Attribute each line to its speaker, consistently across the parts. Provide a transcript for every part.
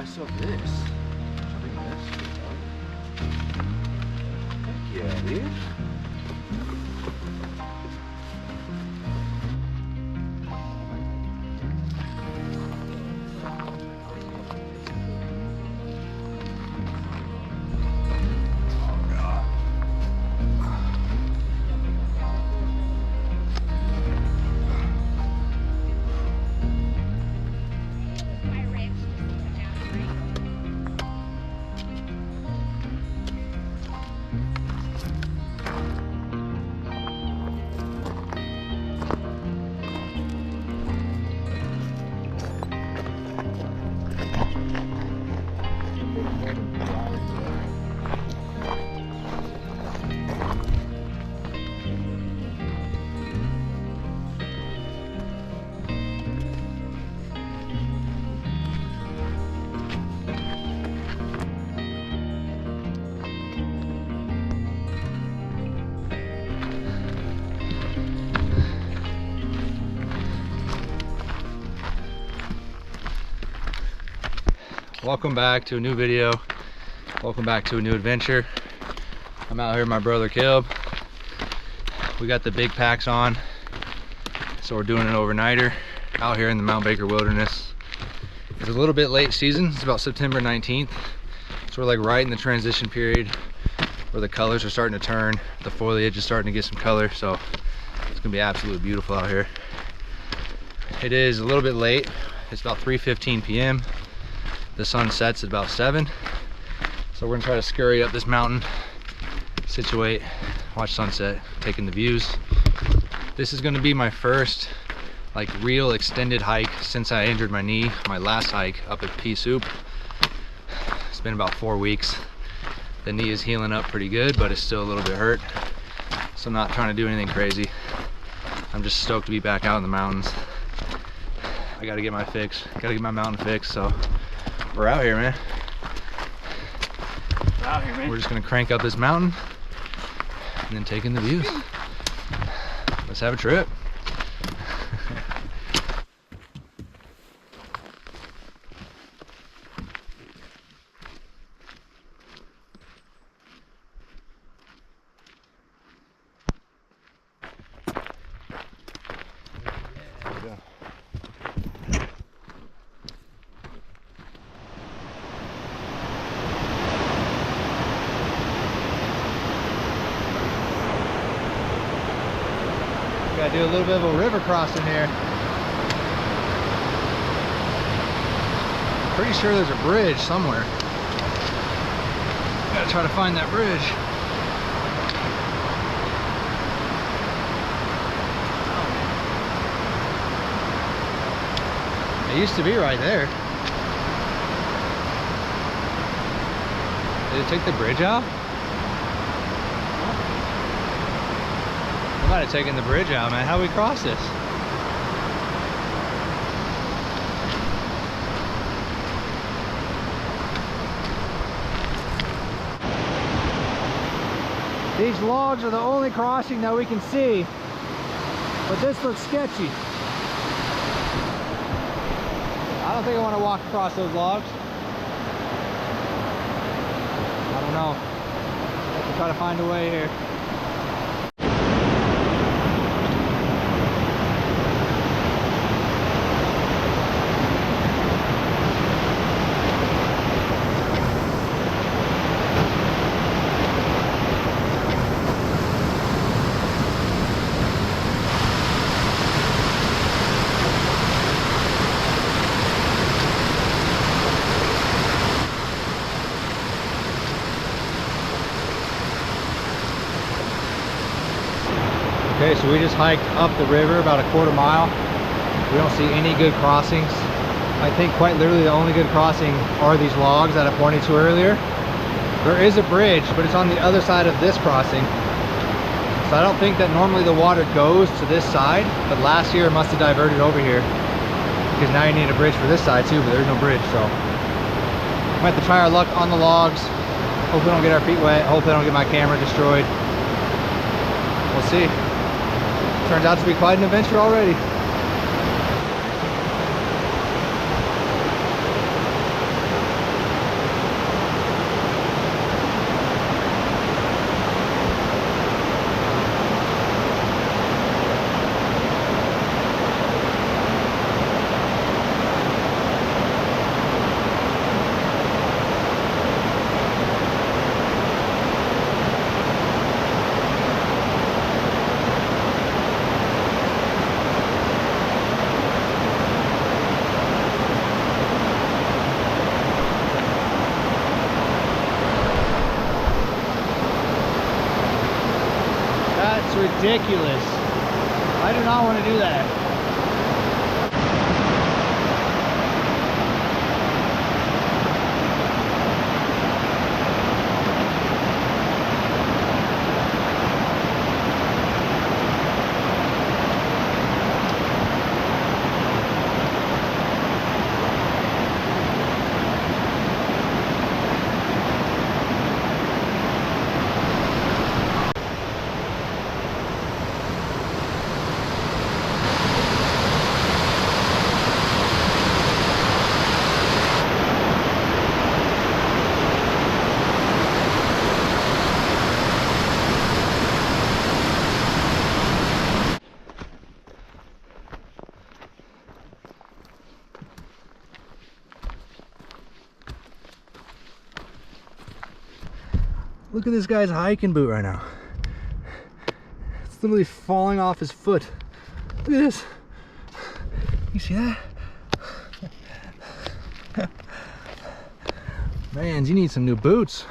Speaker 1: myself this. Bring this. Heck yeah, dude.
Speaker 2: Welcome back to a new video. Welcome back to a new adventure. I'm out here with my brother Caleb. We got the big packs on, so we're doing an overnighter out here in the Mount Baker wilderness. It's a little bit late season. It's about September 19th, so we're like right in the transition period where the colors are starting to turn. The foliage is starting to get some color, so it's gonna be absolutely beautiful out here. It is a little bit late. It's about 3:15 p.m. The sun sets at about 7, so we're gonna try to scurry up this mountain, situate, watch sunset, taking the views. This is gonna be my first like real extended hike since I injured my knee, my last hike up at Pea Soup. It's been about 4 weeks. The knee is healing up pretty good, but it's still a little bit hurt, so I'm not trying to do anything crazy. I'm just stoked to be back out in the mountains. I gotta get my fix, gotta get my mountain fix, so we're out here, man. We're just gonna crank up this mountain and then take in the views. Let's have a trip. Gotta do a little bit of a river crossing here. Pretty sure there's a bridge somewhere. Gotta try to find that bridge. It used to be right there. Did it take the bridge out? I might have taken the bridge out, man. How do we cross this?
Speaker 3: These logs are the only crossing that we can see, but this looks sketchy.
Speaker 2: I don't think I want to walk across those logs. I don't know. Have to try to find a way here. Okay, so we just hiked up the river about a quarter mile. We don't see any good crossings. I think quite literally the only good crossing are these logs that I pointed to earlier. There is a bridge, but it's on the other side of this crossing. So I don't think that normally the water goes to this side, but last year it must have diverted over here, because now you need a bridge for this side too, but there's no bridge, so we might have to try our luck on the logs. Hope we don't get our feet wet. Hope I don't get my camera destroyed. We'll see. Turns out to be quite an adventure already.
Speaker 3: ridiculous. I do not want to do that. Look at this guy's hiking boot right now. It's literally falling off his foot. Look at this. You see that? Man, you need some new boots.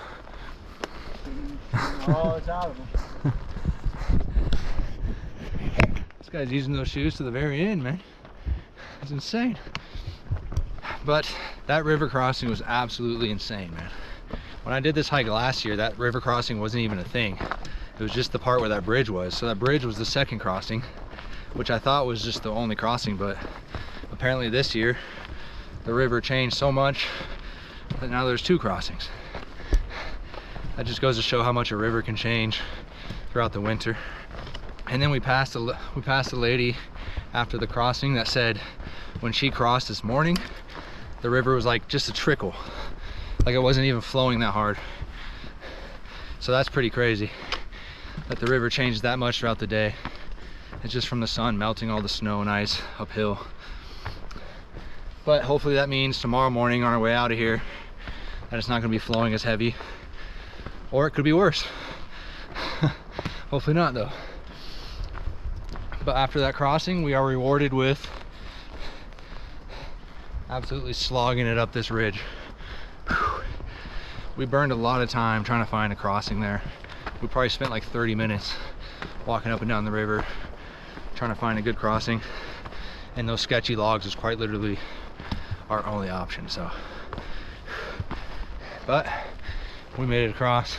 Speaker 3: Oh, it's out of them. This guy's using those shoes to the very end, man. It's insane. But that river crossing was absolutely insane, man. When I did this hike last year, that river crossing wasn't even a thing. It was just the part where that bridge was. So that bridge was the second crossing, which I thought was just the only crossing, but apparently this year, the river changed so much that now there's two crossings. That just goes to show how much a river can change throughout the winter. And then we passed a lady after the crossing that said when she crossed this morning, the river was like just a trickle. Like it wasn't even flowing that hard. So that's pretty crazy that the river changes that much throughout the day. It's just from the sun melting all the snow and ice uphill. But hopefully that means tomorrow morning on our way out of here that it's not going to be flowing as heavy, or it could be worse. Hopefully not though. But after that crossing, we are rewarded with absolutely slogging it up this ridge. We burned a lot of time trying to find a crossing there. We probably spent like 30 minutes walking up and down the river trying to find a good crossing, and those sketchy logs was quite literally our only option. So, but we made it across.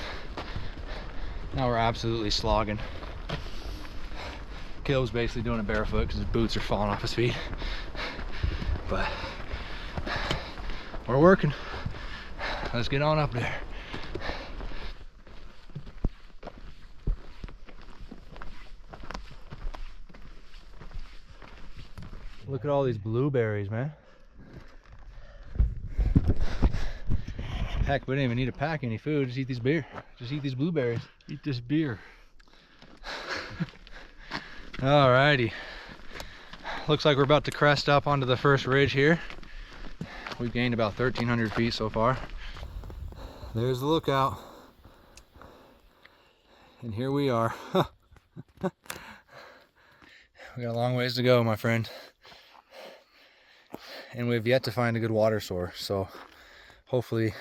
Speaker 3: Now we're absolutely slogging. Caleb's basically doing it barefoot because his boots are falling off his feet, but we're working. Let's get on up there. Look at all these blueberries, man. Heck, we didn't even need to pack any food. Just eat these beer. Just eat these blueberries.
Speaker 1: Eat this beer.
Speaker 3: Alrighty. Looks like we're about to crest up onto the first ridge here. We've gained about 1,300 feet so far. There's the lookout. And here we are. We got a long ways to go, my friend. And we've yet to find a good water source, so hopefully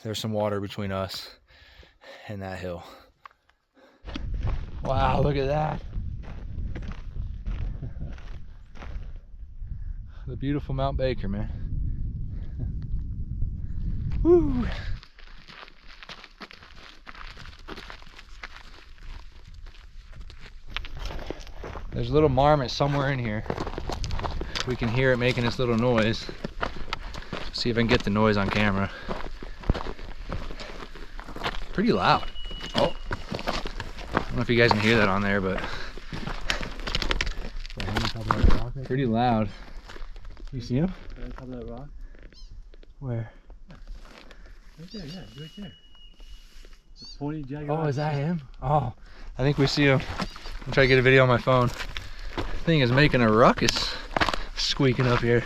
Speaker 3: there's some water between us and that hill. Wow, look at that. The beautiful Mount Baker, man. Woo! There's a little marmot somewhere in here. We can hear it making this little noise. See if I can get the noise on camera. Pretty loud. Oh, I don't know if you guys can hear that on there, but pretty loud. You see him?
Speaker 1: On top of that rock?
Speaker 3: Where?
Speaker 1: Right there, yeah, right there. It's a pointy jagged
Speaker 3: Oh,
Speaker 1: rock.
Speaker 3: is that him? Oh, I think we see him. I'll try to get a video on my phone. Thing is making a ruckus, squeaking up here.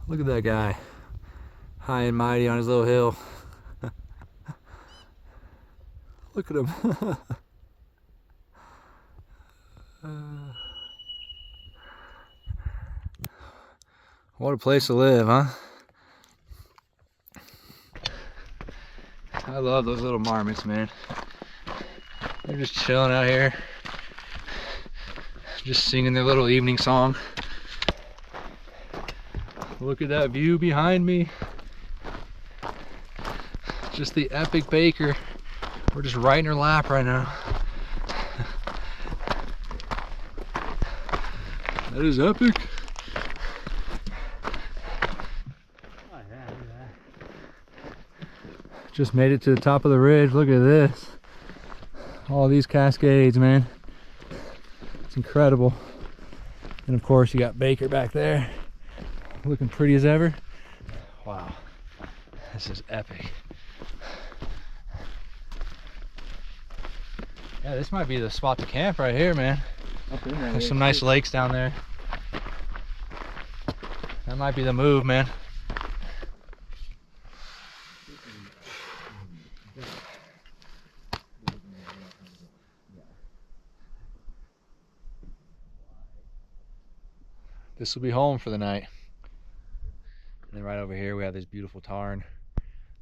Speaker 3: Look at that guy, high and mighty on his little hill. Look at him. What a place to live, huh? I love those little marmots, man. They're just chilling out here, just singing their little evening song. Look at that view behind me. Just the epic Baker. We're just right in her lap right now. That is epic.
Speaker 1: Oh yeah, look at that.
Speaker 3: Just made it to the top of the ridge. Look at this. All these Cascades, man. It's incredible. And of course you got Baker back there, looking pretty as ever. Wow, this is epic. Yeah, this might be the spot to camp right here, man.
Speaker 1: Up in there.
Speaker 3: There's some nice lakes down there. That might be the move, man. This will be home for the night. And then right over here we have this beautiful tarn.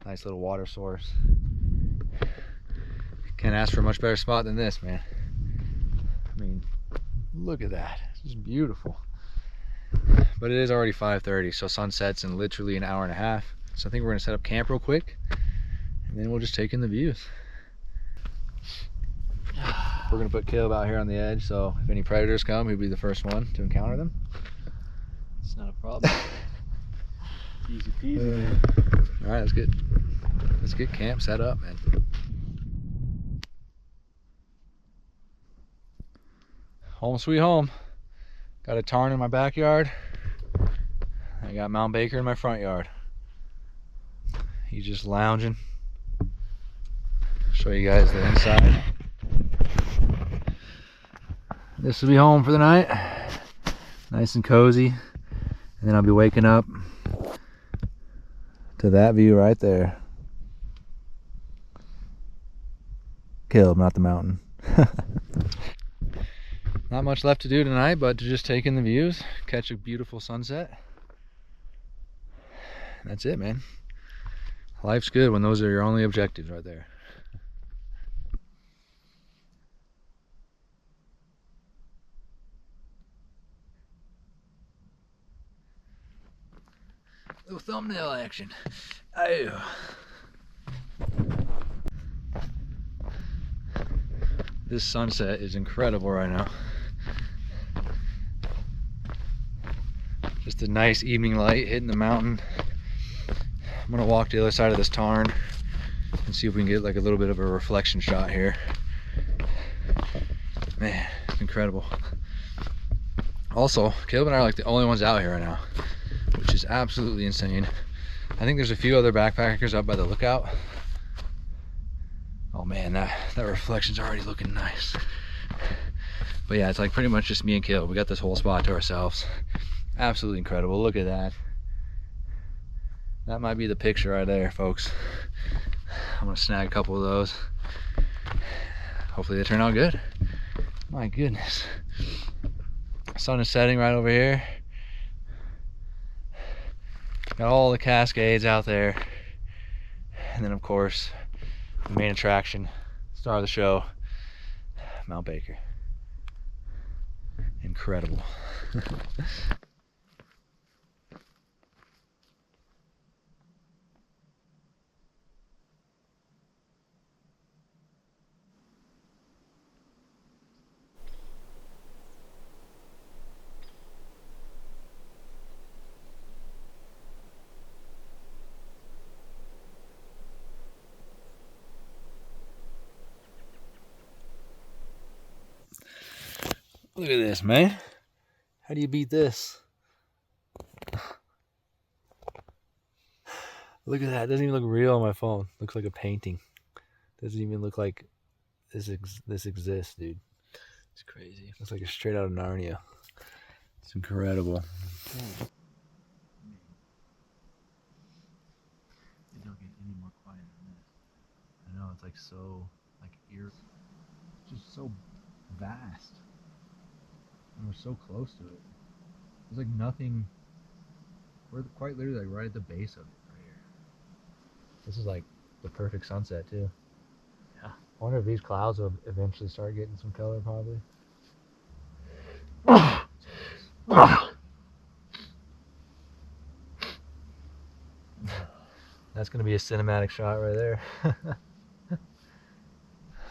Speaker 3: Nice little water source. Can't ask for a much better spot than this, man. I mean, look at that. This is beautiful. But it is already 5:30, so sunset's in literally an hour and a half. So I think we're gonna set up camp real quick, and then we'll just take in the views. We're gonna put Caleb out here on the edge, so if any predators come, he'll be the first one to encounter them.
Speaker 1: It's not a problem. Easy peasy.
Speaker 3: All right, let's get camp set up, man. Home sweet home. Got a tarn in my backyard. I got Mount Baker in my front yard. He's just lounging. Show you guys the inside. This will be home for the night. Nice and cozy. And then I'll be waking up to that view right there. Caleb, not the mountain. Not much left to do tonight, but to just take in the views, catch a beautiful sunset. And that's it, man. Life's good when those are your only objectives right there. Little thumbnail action. Oh. This sunset is incredible right now. Just a nice evening light hitting the mountain. I'm gonna walk to the other side of this tarn and see if we can get like a little bit of a reflection shot here. Man, it's incredible. Also, Caleb and I are like the only ones out here right now, which is absolutely insane. I think there's a few other backpackers up by the lookout. Oh man, that reflection's already looking nice. But yeah, it's like pretty much just me and Caleb. We got this whole spot to ourselves. Absolutely incredible. Look at that. That might be the picture right there, folks. I'm gonna snag a couple of those. Hopefully they turn out good. My goodness. Sun is setting right over here. Got all the Cascades out there. And then of course, the main attraction, star of the show, Mount Baker. Incredible. Look at this, man. How do you beat this? Look at that. It doesn't even look real on my phone. Looks like a painting. Doesn't even look like this exists, dude. It's crazy. Looks like it's straight out of Narnia. It's incredible.
Speaker 1: It don't get any more quiet than this.
Speaker 3: I know, it's like so, like ear. It's just so vast. And we're so close to it. There's like nothing. We're quite literally like right at the base of it right here. This is like the perfect sunset too.
Speaker 1: Yeah.
Speaker 3: I wonder if these clouds will eventually start getting some color, probably. That's going to be a cinematic shot right there.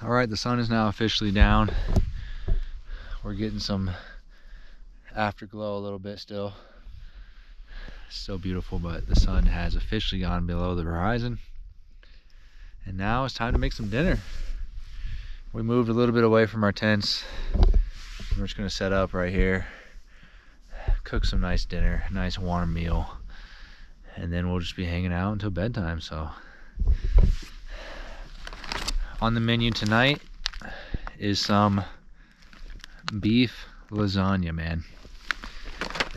Speaker 3: All right, the sun is now officially down. We're getting some afterglow a little bit still. So beautiful, but the sun has officially gone below the horizon. And now it's time to make some dinner. We moved a little bit away from our tents. We're just gonna set up right here, cook some nice dinner, nice warm meal, and then we'll just be hanging out until bedtime. So on the menu tonight is some beef lasagna, man.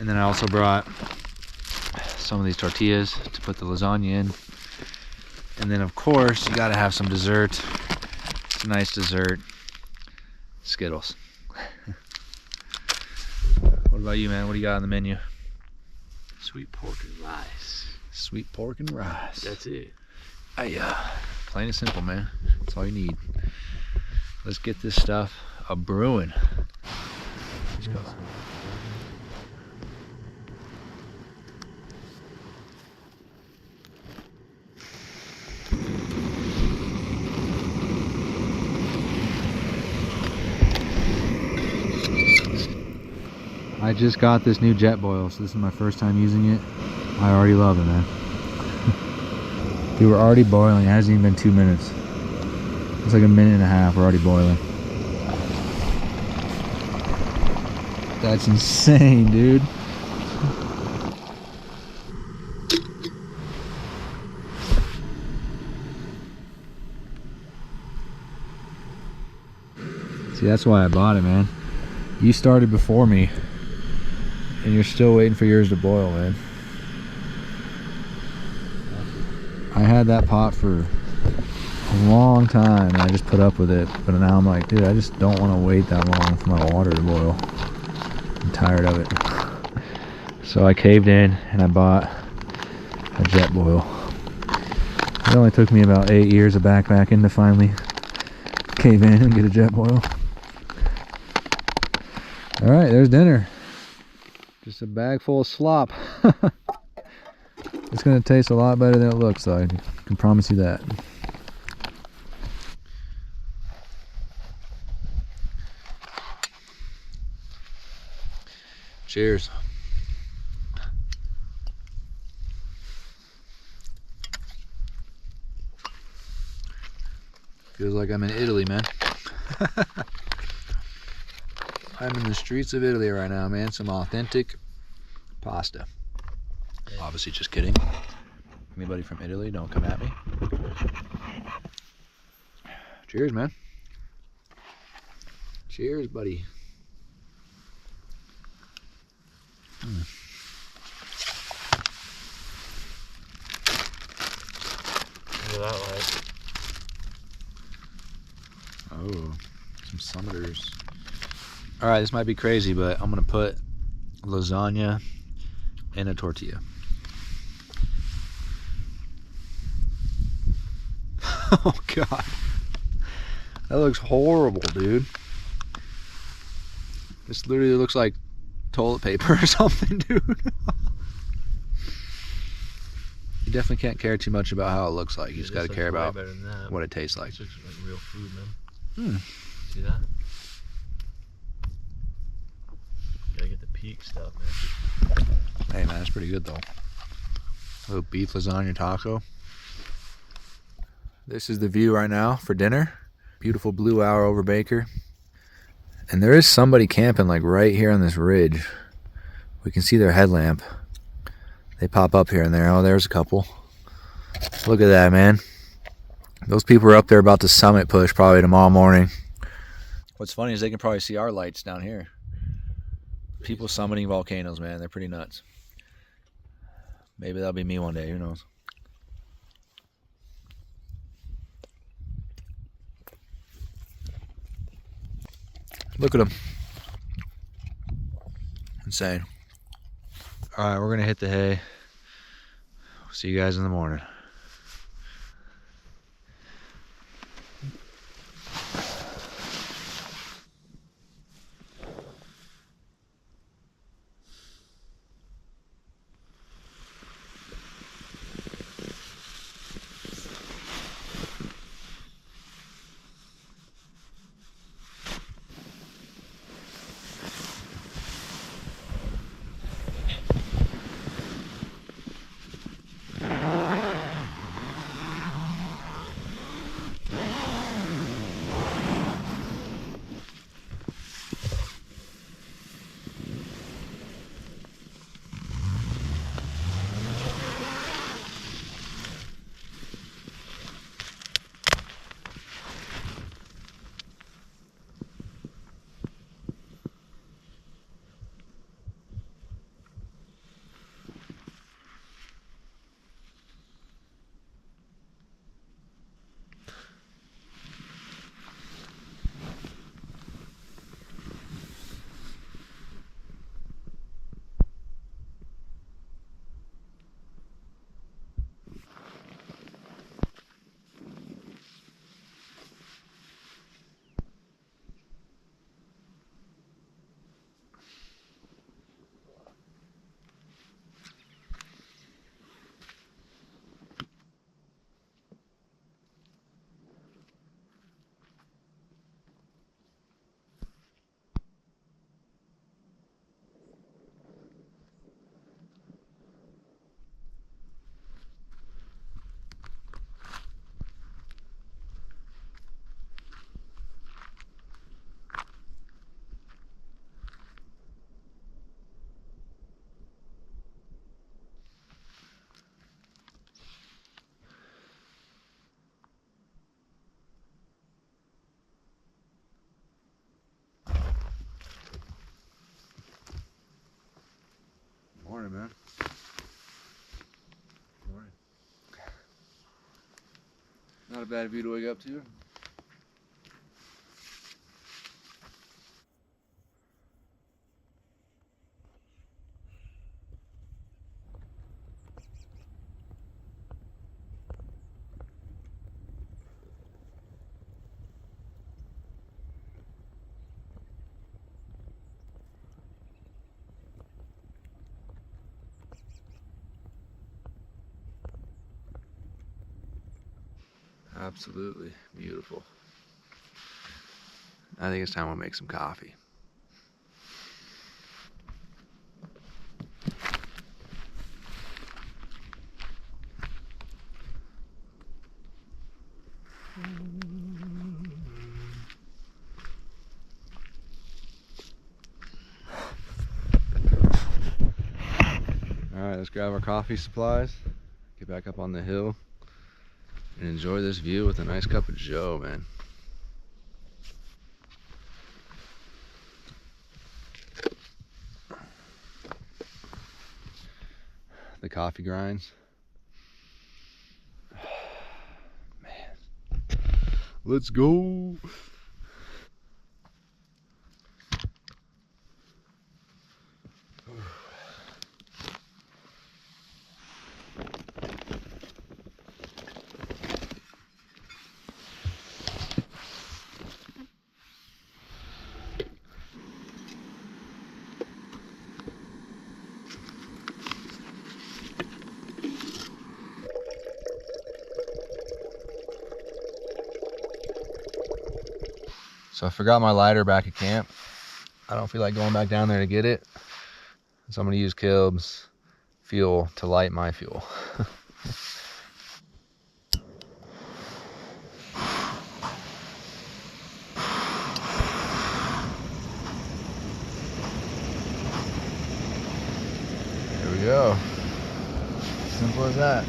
Speaker 3: And then I also brought some of these tortillas to put the lasagna in. And then of course you gotta have some dessert. It's a nice dessert. Skittles. What about you, man? What do you got on the menu?
Speaker 1: Sweet pork and rice.
Speaker 3: Sweet pork and rice.
Speaker 1: That's it.
Speaker 3: Plain and simple, man. That's all you need. Let's get this stuff a brewing. Let's go. I just got this new jet boil, so this is my first time using it. I already love it, man. They were already boiling. It hasn't even been 2 minutes. It's like a minute and a half. We're already boiling. That's insane, dude. See, that's why I bought it, man. You started before me, and you're still waiting for yours to boil, man. I had that pot for a long time, and I just put up with it. But now I'm like, dude, I just don't want to wait that long for my water to boil. I'm tired of it. So I caved in, and I bought a jet boil. It only took me about 8 years of backpacking to finally cave in and get a jet boil. All right, there's dinner. Just a bag full of slop. It's gonna taste a lot better than it looks, though. I can promise you that. Cheers. Feels like I'm in Italy, man. I'm in the streets of Italy right now, man. Some authentic pasta. Obviously, just kidding. Anybody from Italy, don't come at me. Cheers, man. Cheers, buddy.
Speaker 1: Look at that light.
Speaker 3: Oh, some summiters. All right, this might be crazy, but I'm gonna put lasagna in a tortilla. Oh God, that looks horrible, dude. This literally looks like toilet paper or something, dude. You definitely can't care too much about how it looks like. You just gotta care about what it tastes like.
Speaker 1: This looks like real food, man. See that? Gotta get the peak stuff, man.
Speaker 3: Hey man, that's pretty good though. A little beef lasagna taco. This is the view right now for dinner. Beautiful blue hour over Baker. And there is somebody camping like right here on this ridge. We can see their headlamp. They pop up here and there. Oh, there's a couple. Look at that, man. Those people are up there about to summit push probably tomorrow morning. What's funny is they can probably see our lights down here. People summiting volcanoes, man. They're pretty nuts. Maybe that'll be me one day. Who knows? Look at them. Insane. All right, we're going to hit the hay. See you guys in the morning.
Speaker 2: Morning, man.
Speaker 1: Morning.
Speaker 2: Not a bad view to wake up to. Absolutely beautiful. I think it's time we'll make some coffee. Alright, let's grab our coffee supplies, get back up on the hill, and enjoy this view with a nice cup of joe, man. The coffee grinds. Man. Let's go. So I forgot my lighter back at camp. I don't feel like going back down there to get it. So I'm gonna use Caleb's fuel to light my fuel. There we go. Simple as that.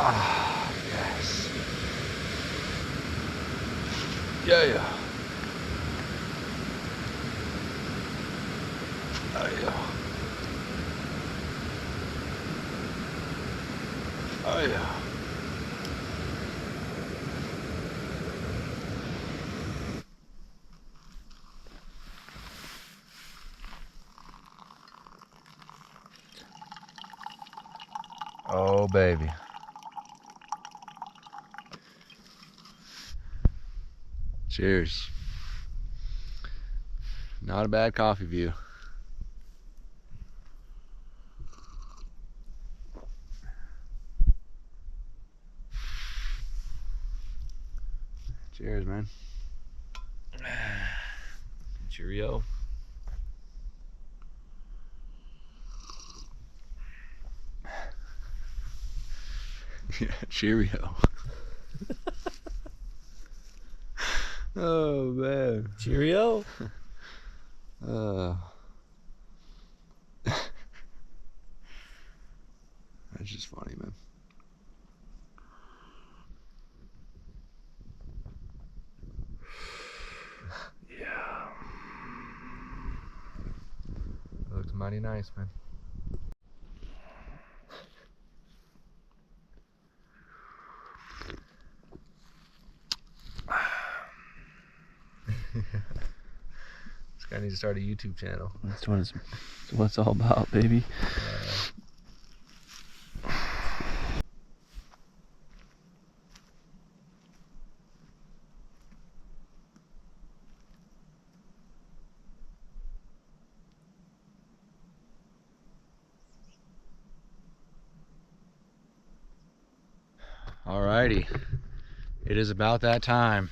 Speaker 2: Ah, yes. Yeah. Oh yeah. Oh yeah. Oh baby. Cheers. Not a bad coffee view. Cheers, man. Cheerio. Yeah, cheerio. Oh man.
Speaker 1: Cheerio.
Speaker 2: That's just funny, man. Yeah. It looks mighty nice, man. This guy needs to start a YouTube channel.
Speaker 1: That's what it's all about, baby.
Speaker 2: Alrighty, it is about that time.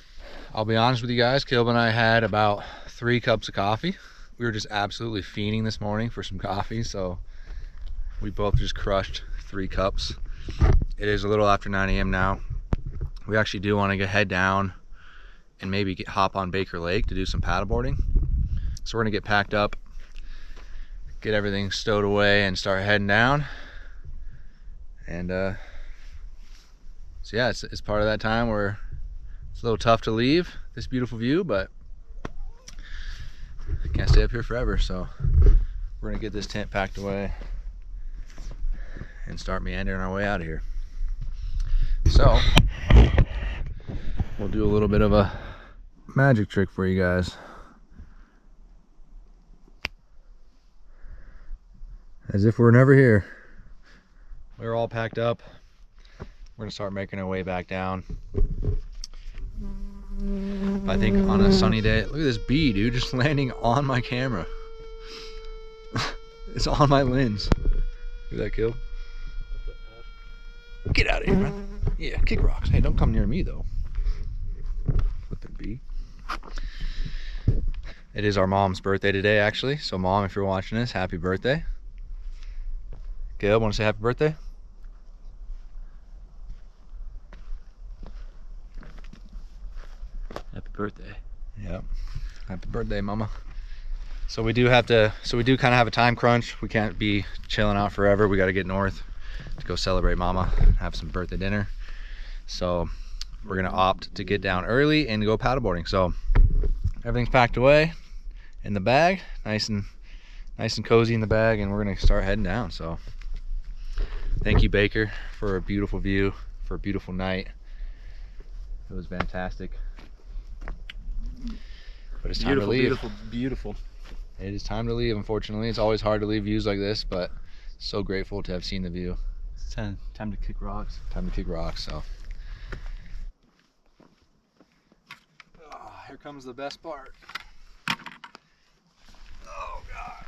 Speaker 2: I'll be honest with you guys, Caleb and I had about 3 cups of coffee. We were just absolutely fiending this morning for some coffee, so we both just crushed 3 cups. It is a little after 9 a.m. now. We actually do want to head down and maybe hop on Baker Lake to do some paddleboarding. So we're gonna get packed up, get everything stowed away, and start heading down. And So yeah, it's part of that time where it's a little tough to leave this beautiful view, but I can't stay up here forever. So we're gonna get this tent packed away and start meandering our way out of here. So we'll do a little bit of a magic trick for you guys. As if we're never here. We're all packed up. We're gonna start making our way back down. I think on a sunny day, look at this bee, dude, just landing on my camera. It's on my lens. Look at that, kill. Get out of here, man. Yeah, kick rocks. Hey, don't come near me though. Flippin' bee. It is our mom's birthday today, actually. So Mom, if you're watching this, happy birthday. Gail, want to say happy birthday?
Speaker 1: Happy birthday.
Speaker 2: Yep. Happy birthday, Mama. So we do kind of have a time crunch. We can't be chilling out forever. We got to get north to go celebrate Mama, have some birthday dinner. So we're gonna opt to get down early and go paddleboarding. So everything's packed away in the bag, nice and cozy in the bag, and we're gonna start heading down. So thank you, Baker, for a beautiful view, for a beautiful night. It was fantastic. But it's time to leave.
Speaker 1: Beautiful, beautiful.
Speaker 2: It is time to leave, unfortunately. It's always hard to leave views like this, but so grateful to have seen the view.
Speaker 1: It's time to kick rocks.
Speaker 2: Time to kick rocks, so. Oh, here comes the best part. Oh, God.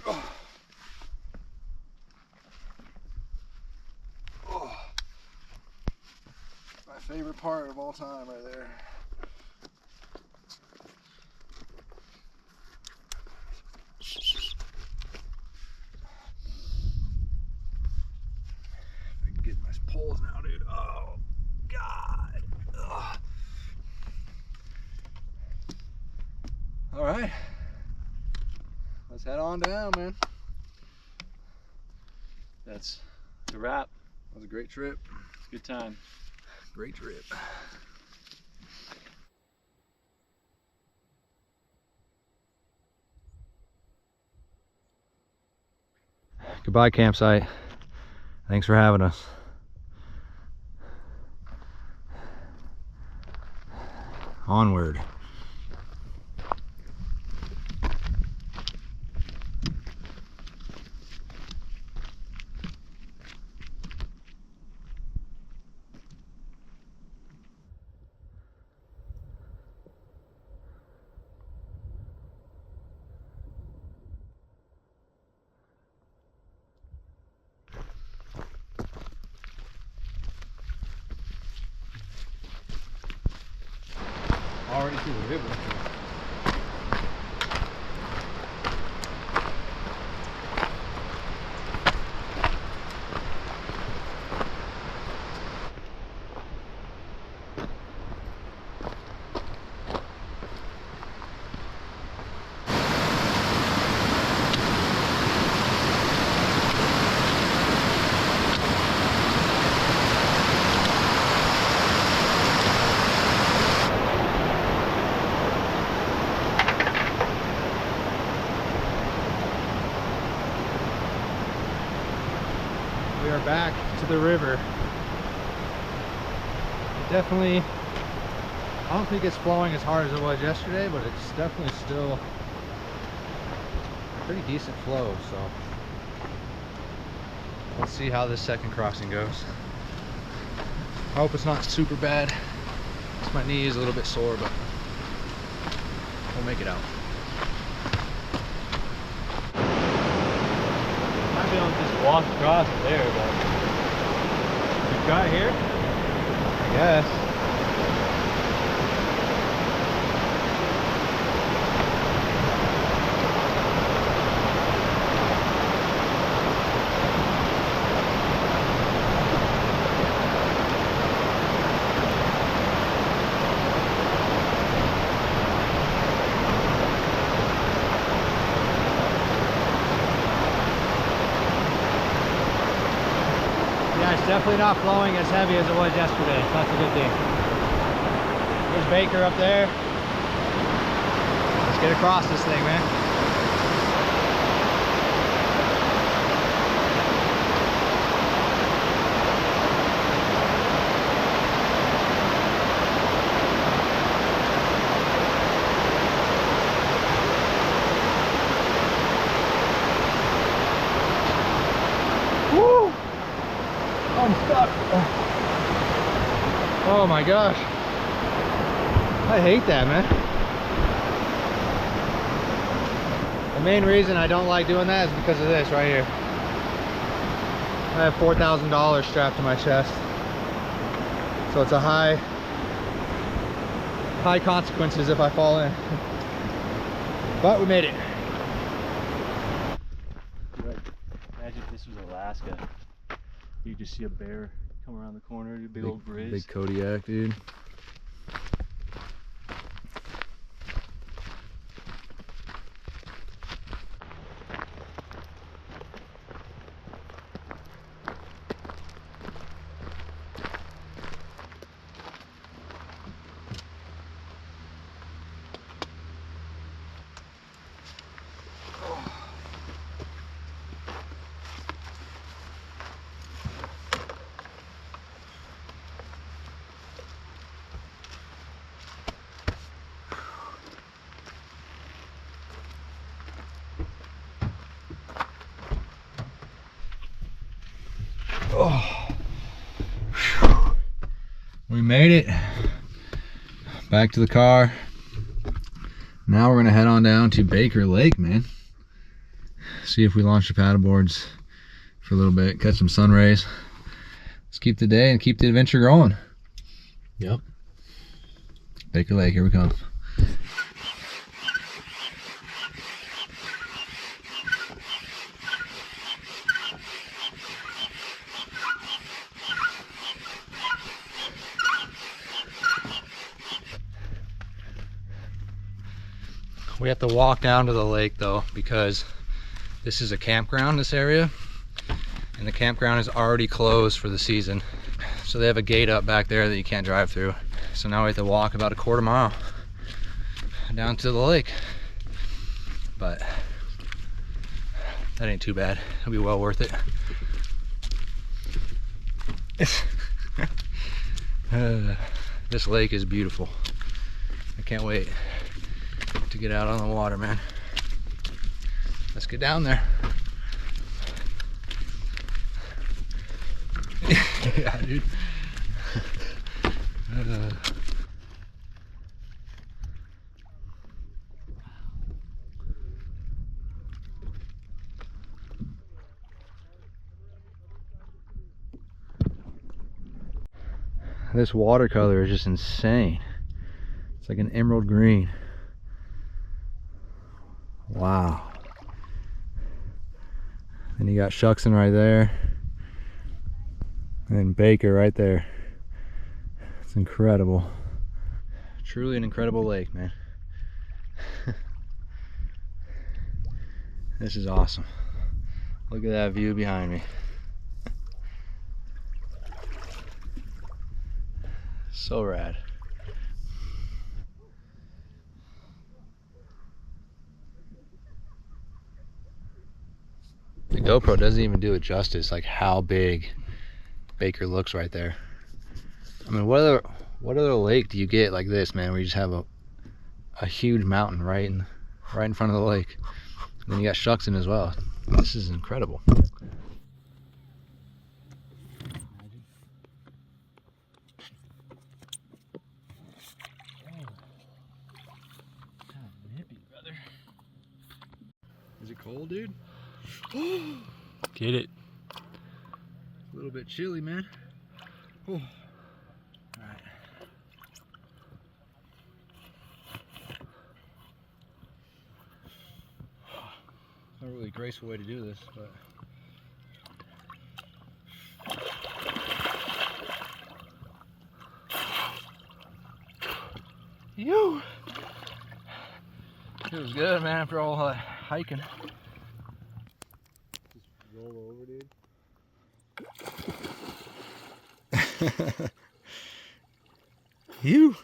Speaker 2: Oh. Oh. My favorite part of all time right there. I can get my poles now, dude. Oh, God. Ugh. All right. Let's head on down, man.
Speaker 1: That's the wrap.
Speaker 2: That was a great trip.
Speaker 1: Good time.
Speaker 2: Great trip. Goodbye, campsite. Thanks for having us. Onward. Already through the river. We are back to the river. It definitely, I don't think it's flowing as hard as it was yesterday, but it's definitely still a pretty decent flow. So let's see how this second crossing goes. I hope it's not super bad. My knee is a little bit sore, but we'll make it out.
Speaker 1: Might be able to just walk across there, but you try here?
Speaker 2: I guess.
Speaker 3: definitely not flowing as heavy as it was yesterday. That's a good thing. There's Baker up there. Let's get across this thing, man. Woo! I'm stuck. Oh my gosh. I hate that, man. The main reason I don't like doing that is because of this right here. I have $4,000 strapped to my chest. So it's a high consequences if I fall in. But we made it.
Speaker 1: Imagine if this was Alaska. You just see a bear come around the corner, a big old grizz.
Speaker 2: Big Kodiak, dude. Oh, we made it back to the car. Now we're gonna head on down to Baker Lake, man. See if we launch the paddleboards for a little bit, catch some sun rays. Let's keep the day and keep the adventure going.
Speaker 1: Yep.
Speaker 2: Baker Lake, here we come. We have to walk down to the lake though, because this is a campground, this area, and the campground is already closed for the season. So they have a gate up back there that you can't drive through. So now we have to walk about a quarter mile down to the lake. But that ain't too bad. It'll be well worth it. This lake is beautiful. I can't wait to get out on the water, man. Let's get down there. Yeah, dude. This watercolor is just insane. It's like an emerald green. Wow. And you got Shuckson right there. And then Baker right there. It's incredible. Truly an incredible lake, man. This is awesome. Look at that view behind me. So rad. The GoPro doesn't even do it justice, like how big Baker looks right there. I mean, what other lake do you get like this, man, where you just have a huge mountain right in front of the lake? And then you got Shuckson as well. This is incredible. Is it cold, dude?
Speaker 1: Get it.
Speaker 2: A little bit chilly, man. Oh. All right. Not a really graceful way to do this, but
Speaker 3: You. It was good, man, after all that hiking.
Speaker 1: Just roll over, dude.
Speaker 2: You.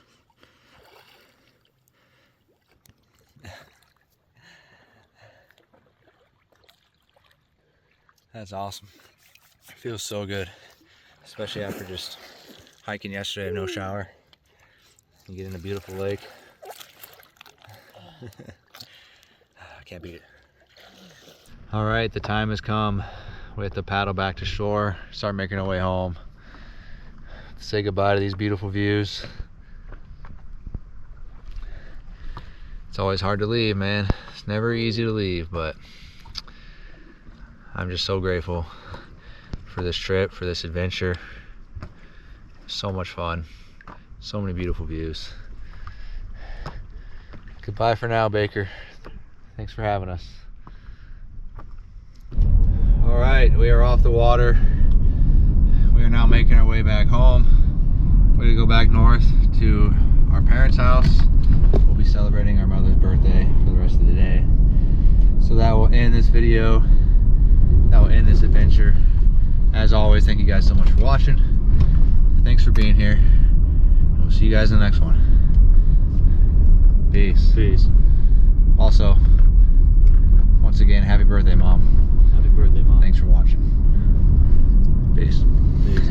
Speaker 2: That's awesome. It feels so good, especially after just hiking yesterday with no shower. You get in a beautiful lake. I can't beat it. All right, the time has come. We have to paddle back to shore, start making our way home. Say goodbye to these beautiful views. It's always hard to leave, man. It's never easy to leave, but I'm just so grateful for this trip, for this adventure. So much fun. So many beautiful views. Goodbye for now, Baker. Thanks for having us. All right, we are off the water. We are now making our way back home. We're gonna go back north to our parents' house. We'll be celebrating our mother's birthday for the rest of the day. So that will end this video. That will end this adventure. As always, thank you guys so much for watching. Thanks for being here. We'll see you guys in the next one. Peace.
Speaker 1: Peace.
Speaker 2: Also, once again, happy birthday, Mom.
Speaker 1: Happy birthday, Mom.
Speaker 2: Thanks for watching. Peace.
Speaker 1: Peace.